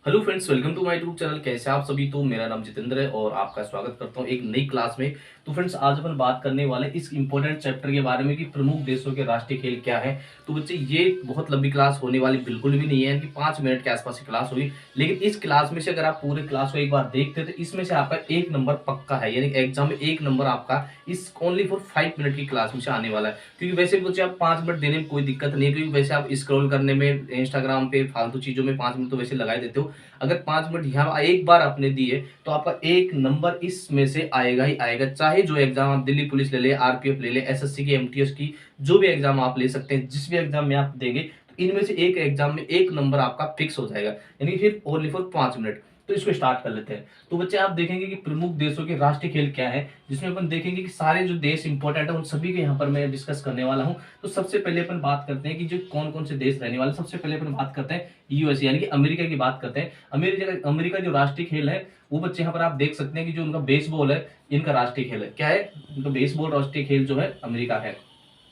Hello friends, welcome to my YouTube channel. कैसे आप सभी। तो मेरा नाम जितेंद्र है और आपका स्वागत करता हूं एक नई क्लास में। तो फ्रेंड्स, आज अपन बात करने वाले इस इंपॉर्टेंट चैप्टर के बारे में कि प्रमुख देशों के राष्ट्रीय खेल क्या है। तो बच्चे, ये बहुत लंबी क्लास होने वाली बिल्कुल भी नहीं है कि 5 मिनट के आसपास की क्लास होगी। लेकिन इस क्लास में से अगर आप पूरे क्लास को एक बार देखते हैं तो इसमें से आपका 1 नंबर पक्का है, यानी एग्जाम में 1 नंबर आपका इस ओनली फॉर 5 मिनट की क्लास में से आने वाला है। क्योंकि वैसे भी बच्चे आप 5 मिनट देने में कोई दिक्कत नहीं है, क्योंकि वैसे आप स्क्रॉल करने में इंस्टाग्राम पे फालतू चीजों में 5 मिनट तो वैसे लगा ही देते हो। अगर 5 मिनट यहाँ एक बार आपने दिए तो आपका 1 नंबर इसमें से आएगा ही आएगा। चाहे जो एग्जाम आप दिल्ली पुलिस ले ले, आरपीएफ ले ले, एसएससी की, एमटीएस की, जो भी एग्जाम आप ले सकते हैं, जिस भी एग्जाम में आप देंगे तो इनमें से एक एग्जाम में 1 नंबर आपका फिक्स हो जाएगा, यानी फिर ओनली फॉर 5 मिनट। तो इसको स्टार्ट कर लेते हैं। तो बच्चे, आप देखेंगे कि प्रमुख देशों के राष्ट्रीय खेल क्या है, जिसमें अपन देखेंगे कि सारे जो देश इंपॉर्टेंट है उन सभी के यहाँ पर मैं डिस्कस करने वाला हूँ। तो सबसे पहले अपन बात करते हैं कि जो कौन कौन से देश रहने वाले। सबसे पहले अपन बात करते हैं यूएस, यानी कि अमेरिका की बात करते हैं। अमेरिका जो राष्ट्रीय खेल है वो बच्चे यहाँ पर आप देख सकते हैं कि जो उनका बेसबॉल है, इनका राष्ट्रीय खेल है। क्या है? उनका बेसबॉल राष्ट्रीय खेल जो है अमेरिका है।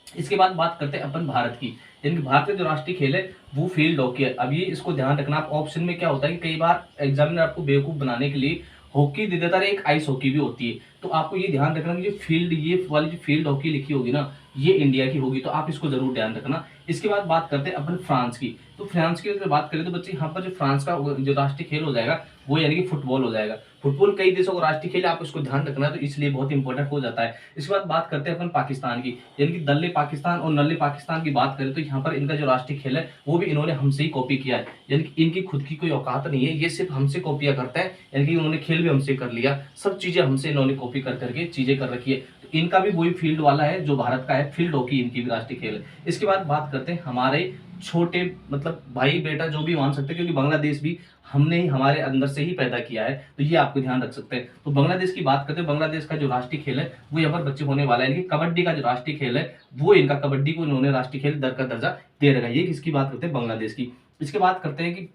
इसके बाद बात करते हैं अपन भारत की। यानी कि भारत का जो राष्ट्रीय खेल है वो फील्ड हॉकी है। अब ये इसको ध्यान रखना, आप ऑप्शन में क्या होता है कि कई बार एग्जामिनर आपको बेवकूफ बनाने के लिए हॉकी दे देता है, एक आइस हॉकी भी होती है। तो आपको ये ध्यान रखना कि ये वाली जो फील्ड हॉकी लिखी होगी ना, ये इंडिया की होगी, तो आप इसको जरूर ध्यान रखना। इसके बाद बात करते हैं अपन फ्रांस की। तो फ्रांस की अगर बात करें तो बच्चे, यहाँ पर जो फ्रांस का जो राष्ट्रीय खेल हो जाएगा वो यानी कि फुटबॉल हो जाएगा। फुटबॉल कई देशों का राष्ट्रीय खेल है, आप इसको ध्यान रखना, तो इसलिए बहुत इंपॉर्टेंट हो जाता है। इसके बाद बात करते हैं अपन पाकिस्तान की। यानी कि दल्ले पाकिस्तान और नल्ले पाकिस्तान की बात करें तो यहाँ पर इनका जो राष्ट्रीय खेल है वो भी इन्होंने हमसे ही कॉपी किया है। यानी कि इनकी खुद की कोई औकात नहीं है, ये सिर्फ हमसे कॉपियां करते हैं। यानी कि उन्होंने खेल भी हमसे कर लिया, सब चीजें हमसे इन्होंने कॉपी कर करके चीजें कर रखी है। तो इनका भी वही फील्ड वाला है जो भारत का है, फील्ड हॉकी इनकी भी राष्ट्रीय खेल है। इसके बाद बात करते हैं हमारे छोटे, मतलब भाई बेटा जो भी मान सकते हैं, क्योंकि बांग्लादेश भी हमने ही हमारे अंदर से ही पैदा किया है, तो ये आपको ध्यान रख सकते हैं। तो बांग्लादेश की बात करते हैं, बांग्लादेश का जो राष्ट्रीय खेल है वो यहाँ पर बच्चे होने वाला है। कबड्डी का जो राष्ट्रीय खेल है वो इनका, कबड्डी को इन्होंने राष्ट्रीय खेल का दर्जा दे रखा है। ये किसकी बात करते हैं? बांग्लादेश की। इसके बाद करते हैं कि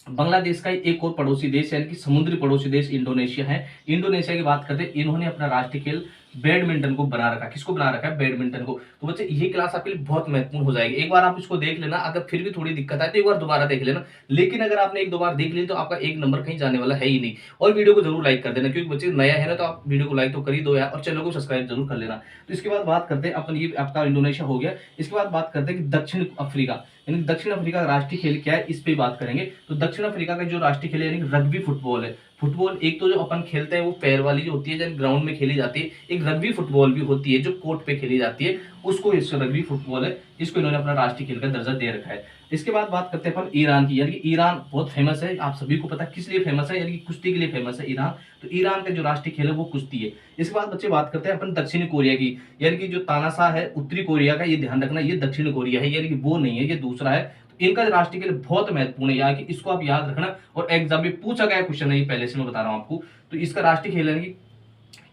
बांग्लादेश का एक और पड़ोसी देश यानी कि समुद्री पड़ोसी देश इंडोनेशिया है। इंडोनेशिया की बात करते हैं, इन्होंने अपना राष्ट्रीय खेल बैडमिंटन को बना रखा। किसको बना रखा है? बैडमिंटन को। तो बच्चे, ये क्लास आपके लिए बहुत महत्वपूर्ण हो जाएगी। एक बार आप इसको देख लेना, अगर फिर भी थोड़ी दिक्कत आए तो एक बार दोबारा देख लेना। लेकिन अगर आपने एक दो बार देख लिया तो आपका 1 नंबर कहीं जाने वाला है ही नहीं। और वीडियो को जरूर लाइक कर देना, क्योंकि बच्चे नया है ना, तो आप वीडियो को लाइक तो कर ही दो यार, और चैनल को सब्सक्राइब जरूर कर लेना। तो इसके बाद बात करते हैं अपन, ये आपका इंडोनेशिया हो गया। इसके बाद बात करते हैं कि दक्षिण अफ्रीका, यानी दक्षिण अफ्रीका का राष्ट्रीय खेल क्या है, इस पे बात करेंगे। तो दक्षिण अफ्रीका का जो राष्ट्रीय खेल है यानी रग्बी फुटबॉल है। फुटबॉल एक तो जो अपन खेलते हैं वो पैर वाली जो होती है, जब ग्राउंड में खेली जाती है, एक रग्बी फुटबॉल भी होती है जो कोर्ट पे खेली जाती है, उसको इस रग्बी फुटबॉल है, इसको इन्होंने अपना राष्ट्रीय खेल का दर्जा दे रखा है। इसके बाद बात करते हैं अपन ईरान की। यानी कि ईरान बहुत फेमस है, आप सभी को पता है किस लिए फेमस है, यानी कि कुश्ती के लिए फेमस है ईरान। तो ईरान का जो राष्ट्रीय खेल है वो कुश्ती है। इसके बाद बच्चे बात करते हैं अपन दक्षिणी कोरिया की। यानी कि जो तानाशाह है उत्तरी कोरिया का, ये ध्यान रखना, ये दक्षिण कोरिया है, यानी कि वो नहीं है, ये दूसरा है। तो इनका राष्ट्रीय खेल बहुत महत्वपूर्ण है, यानी कि इसको आप याद रखना, और एग्जाम में पूछा गया क्वेश्चन है, ये पहले से मैं बता रहा हूं आपको। तो इसका राष्ट्रीय खेल है कि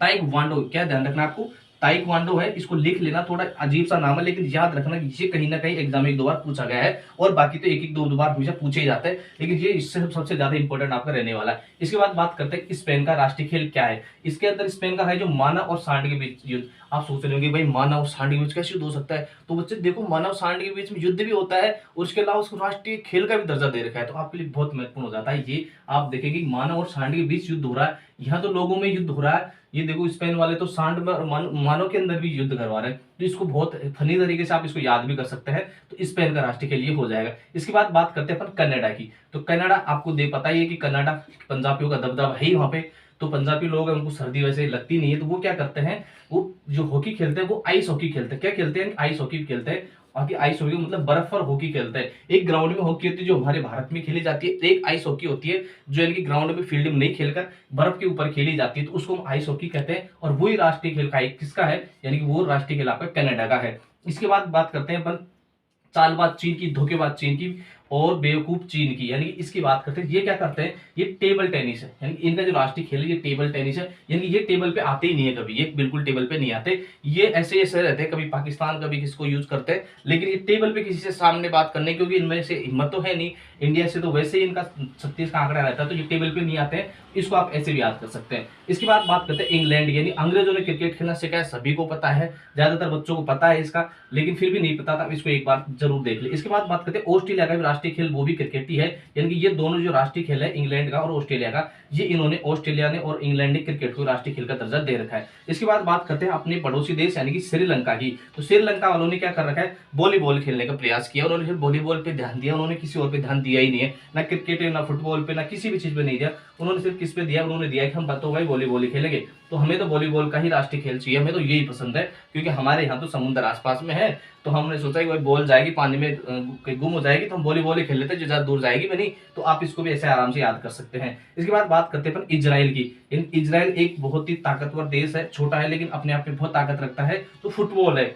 ताइक्वांडो। क्या ध्यान रखना आपको? ताइक्वांडो है, इसको लिख लेना, थोड़ा अजीब सा नाम है, लेकिन याद रखना कि ये कहीं ना कहीं एग्जाम में एक दो बार पूछा गया है, और बाकी तो एक एक दो दो बार हमेशा पूछे ही जाता है, लेकिन ये इससे सबसे ज्यादा इंपॉर्टेंट आपका रहने वाला है। इसके बाद बात करते हैं स्पेन का राष्ट्रीय खेल क्या है। इसके अंदर स्पेन का है जो मानव और सांड के बीच युद्ध। आप सोच रहे होंगे भाई मानव और सांड के बीच कैसे युद्ध हो सकता है? तो बच्चे देखो, मानव सांड के बीच में युद्ध भी होता है, और उसके अलावा उसको राष्ट्रीय खेल का भी दर्जा दे रखा है, तो आपके लिए बहुत महत्वपूर्ण हो जाता है ये। आप देखेंगे मानव और सांड के बीच युद्ध हो रहा है, यहाँ तो लोगों में युद्ध हो रहा है, ये देखो स्पेन वाले तो सांड में और मानव के अंदर भी युद्ध करवा रहे हैं। तो इसको बहुत फनी तरीके से आप इसको याद भी कर सकते हैं। तो स्पेन का राष्ट्रीय खेल ये हो जाएगा। इसके बाद बात करते हैं अपन कनाडा की। तो कनाडा आपको पता ही है कि कनाडा पंजाबियों का दबदबा है ही वहां पे। तो पंजाबी लोग हैं, उनको सर्दी वैसे लगती नहीं है, तो वो क्या करते हैं, वो जो हॉकी खेलते हैं वो आइस हॉकी खेलते हैं। क्या खेलते हैं? आइस हॉकी खेलते हैं। बाकी आइस हॉकी मतलब बर्फ पर हॉकी खेलते हैं। एक ग्राउंड में हॉकी होती है जो हमारे भारत में खेली जाती है, एक आइस हॉकी होती है जो यानी कि ग्राउंड में फील्ड में नहीं खेलकर बर्फ के ऊपर खेली जाती है, तो उसको हम आइस हॉकी कहते हैं। और वही राष्ट्रीय खेल का एक किसका है, यानी कि वो राष्ट्रीय खेल आपका कनाडा का है। इसके बाद बात करते हैं अपन चालबाज चीन की, धोखेबाज चीन की, और बेवकूफ चीन की। यानी कि इसकी बात करते हैं, ये क्या करते हैं, ये टेबल टेनिस है। यानी कि इनका जो राष्ट्रीय खेल है ये टेबल टेनिस है। यानी कि ये टेबल पे आते ही नहीं है कभी, ये बिल्कुल टेबल पे नहीं आते, ये ऐसे ऐसे रहते हैं, कभी पाकिस्तान कभी किसको यूज करते हैं, लेकिन ये टेबल पे किसी से सामने बात करने, क्योंकि इनमें से हिम्मत तो है नहीं। इंडिया से तो वैसे ही इनका 36 का आंकड़ा रहता है, तो ये टेबल पे नहीं आते हैं, इसको आप ऐसे भी याद कर सकते हैं। इसके बाद बात करते हैं इंग्लैंड, यानी अंग्रेजों ने क्रिकेट खेलना सिखाया, सभी को पता है, ज्यादातर बच्चों को पता है इसका, लेकिन फिर भी नहीं पता था, इसको एक बार जरूर देख ले। इसके बाद बात करते हैं ऑस्ट्रेलिया का भी राष्ट्रीय राष्ट्रीय खेल वो भी क्रिकेट ही है, यानी कि ये दोनों जो राष्ट्रीय खेल है इंग्लैंड का और ऑस्ट्रेलिया का, ये इन्होंने ऑस्ट्रेलिया ने और इंग्लैंड ने क्रिकेट को राष्ट्रीय खेल का दर्जा दे रखा है। इसके बाद बात करते हैं अपने पड़ोसी देश यानी कि श्रीलंका की। तो श्रीलंका वालों ने क्या कर रखा है, वॉलीबॉल खेलने का प्रयास किया, उन्होंने सिर्फ वॉलीबॉल पे ध्यान दिया, उन्होंने किसी और पे ध्यान दिया ही नहीं है, ना क्रिकेट ना फुटबॉल पे ना किसी भी चीज पे नहीं दिया। उन्होंने सिर्फ किस पे दिया, उन्होंने दिया कि हम तो भाई वॉलीबॉल ही खेलेंगे, तो हमें तो वॉलीबॉल का ही राष्ट्रीय खेल चाहिए, हमें तो यही पसंद है, क्योंकि हमारे यहाँ तो समुद्र आसपास में है। तो हमने सोचा कि भाई बॉल जाएगी पानी में कहीं गुम हो जाएगी तो हम वॉलीबॉल ही खेल लेते हैं, जो ज्यादा दूर जाएगी भी नहीं। तो आप इसको भी ऐसे आराम से याद कर सकते हैं। इसके बाद बात करते हैं अपन इजराइल की। इजराइल एक बहुत ही ताकतवर देश है, छोटा है लेकिन अपने आप में बहुत ताकत रखता है। तो फुटबॉल है,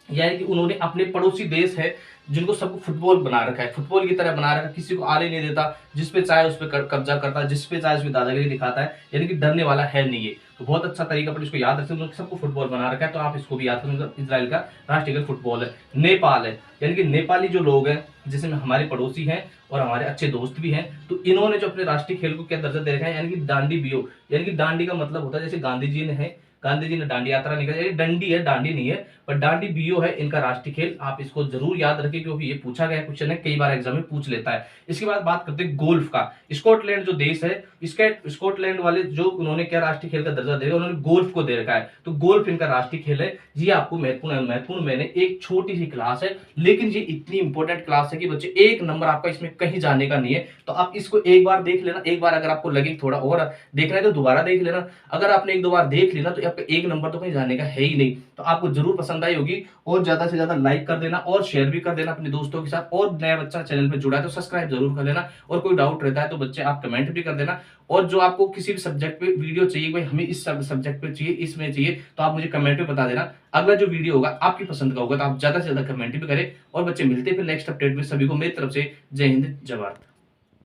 यानी कि उन्होंने अपने पड़ोसी देश है जिनको सबको फुटबॉल बना रखा है, फुटबॉल की तरह बना रखा है, किसी को आने नहीं देता, जिसपे चाहे उस पर कब्जा करता है, जिसपे चाहे उस पर दादागिरी दिखाता है, यानी कि डरने वाला है नहीं है। तो बहुत अच्छा तरीका पर इसको याद रखें, उन्होंने सबको फुटबॉल बना रखा है। तो आप इसको भी याद करें, इजराइल का राष्ट्रीय खेल फुटबॉल है। नेपाल है, यानी कि नेपाली जो लोग हैं जिसमें हमारे पड़ोसी हैं और हमारे अच्छे दोस्त भी हैं, तो इन्होंने जो अपने राष्ट्रीय खेल को क्या दर्जा दे रखा है, यानी कि डांडी बियो, यानी कि डांडी का मतलब होता है जैसे गांधी जी ने दांडी यात्रा निकाली, डंडी है डांडी नहीं है, पर डांडी बियो है इनका राष्ट्रीय खेल। आप इसको जरूर याद रखें क्योंकि ये पूछा गया क्वेश्चन है, कई बार एग्जाम में पूछ लेता है। इसके बाद बात करते हैं गोल्फ का। स्कॉटलैंड जो देश है, इसके स्कॉटलैंड वाले जो उन्होंने क्या राष्ट्रीय खेल का दर्जा दे रखा है, उन्होंने गोल्फ को दे रखा है। तो गोल्फ इनका राष्ट्रीय खेल है। ये आपको महत्वपूर्ण मैंने एक छोटी सी क्लास है, लेकिन ये इतनी इंपॉर्टेंट क्लास है कि बच्चे एक नंबर आपका इसमें कहीं जाने का नहीं है। तो आप इसको एक बार देख लेना, एक बार अगर आपको लगे थोड़ा और देखना है तो दोबारा देख लेना। अगर आपने एक दो बार देख लेना तो आपका एक नंबर तो कहीं जाने का है ही नहीं। तो आपको जरूर पसंद आई होगी, और ज्यादा से ज्यादा लाइक कर देना और शेयर भी कर देना अपने दोस्तों के साथ। और नया बच्चा चैनल पे जुड़ा है तो सब्सक्राइब जरूर कर लेना, और कोई डाउट रहता है तो बच्चे आप कमेंट भी कर देना। और जो आपको किसी भी सब्जेक्ट पे वीडियो चाहिए, भाई हमें इस सब्जेक्ट पे चाहिए, इसमें चाहिए, तो आप मुझे कमेंट पे बता देना। अगला जो वीडियो होगा आपकी पसंद का होगा तो आप ज्यादा से ज्यादा कमेंट भी करें। और बच्चे मिलते हैं फिर नेक्स्ट अपडेट में। सभी को मेरी तरफ से जय हिंद जय भारत।